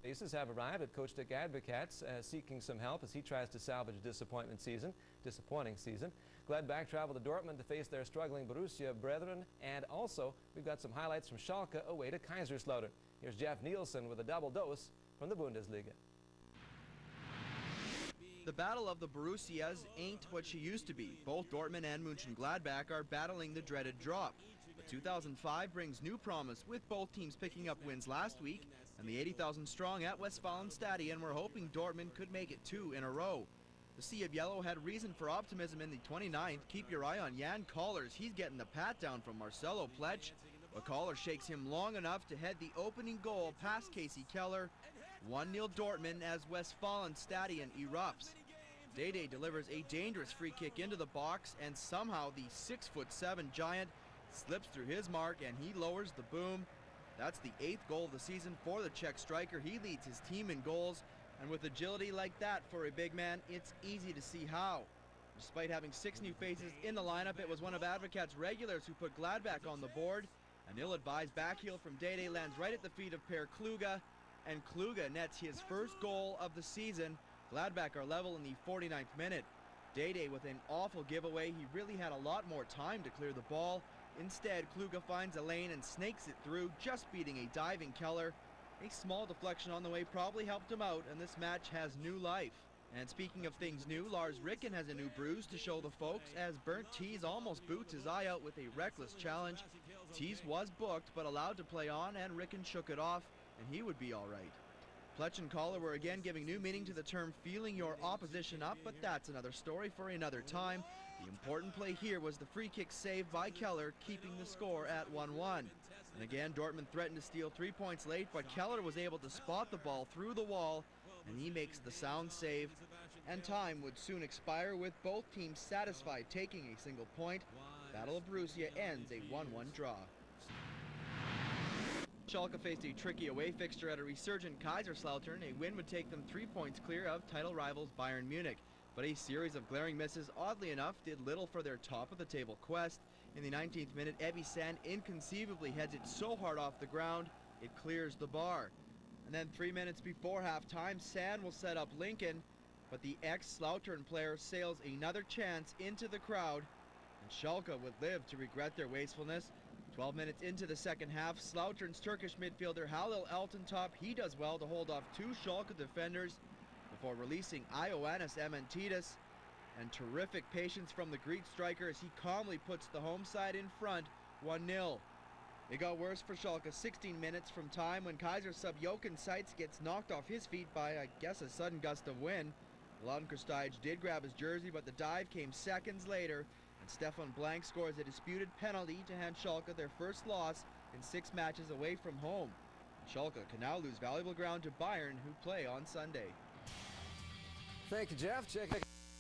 Aces have arrived at Coach Dick Advocates seeking some help as he tries to salvage a disappointing season. Gladbach traveled to Dortmund to face their struggling Borussia brethren, and also we've got some highlights from Schalke away to Kaiserslautern. Here's Jeff Nielsen with a double dose from the Bundesliga. The battle of the Borussias ain't what she used to be. Both Dortmund and Moenchengladbach are battling the dreaded drop. But 2005 brings new promise, with both teams picking up wins last week and the 80,000 strong at Westfalenstadion. We're hoping Dortmund could make it 2 in a row. The Sea of Yellow had reason for optimism in the 29th. Keep your eye on Jan Kollers. He's getting the pat down from Marcelo Plech, but Koller shakes him long enough to head the opening goal past Casey Keller. 1-0 Dortmund as Westfalenstadion erupts. Dede delivers a dangerous free kick into the box, and somehow the 6'7" giant slips through his mark and he lowers the boom. That's the 8th goal of the season for the Czech striker. He leads his team in goals, and with agility like that for a big man, it's easy to see how. Despite having 6 new faces in the lineup, it was one of Advocates' regulars who put Gladbach on the board. An ill-advised backheel from Dede lands right at the feet of Per Kluge, and Kluge nets his first goal of the season. Gladbach are level in the 49th minute. Dede with an awful giveaway. He really had a lot more time to clear the ball. Instead, Kluge finds a lane and snakes it through, just beating a diving Keller. A small deflection on the way probably helped him out, and this match has new life. And speaking of things new, Lars Ricken has a new bruise to show the folks, as Bernd Tees almost boots his eye out with a reckless challenge. Tees was booked but allowed to play on, and Ricken shook it off, and he would be all right. Plech and Koller were again giving new meaning to the term feeling your opposition up, but that's another story for another time. The important play here was the free kick saved by Keller, keeping the score at 1-1. And again, Dortmund threatened to steal 3 points late, but Keller was able to spot the ball through the wall, and he makes the sound save. And time would soon expire, with both teams satisfied taking a single point. Battle of Borussia ends a 1-1 draw. Schalke faced a tricky away fixture at a resurgent Kaiserslautern. A win would take them 3 points clear of title rivals Bayern Munich. But a series of glaring misses, oddly enough, did little for their top-of-the-table quest. In the 19th minute, Evie Sand inconceivably heads it so hard off the ground, it clears the bar. And then 3 minutes before halftime, Sand will set up Lincoln, but the ex-Slautern player sails another chance into the crowd, and Schalke would live to regret their wastefulness. 12 minutes into the second half, Slautern's Turkish midfielder Halil Altintop, he does well to hold off 2 Schalke defenders before releasing Ioannis Ementitis. And terrific patience from the Greek striker as he calmly puts the home side in front, 1-0. It got worse for Schalke 16 minutes from time when Kaiser sub Jochen Seitz gets knocked off his feet by, I guess, a sudden gust of wind. Laden Krstajic did grab his jersey, but the dive came seconds later, and Stefan Blank scores a disputed penalty to hand Schalke their first loss in 6 matches away from home. Schalke can now lose valuable ground to Bayern, who play on Sunday. Thank you, Jeff. Check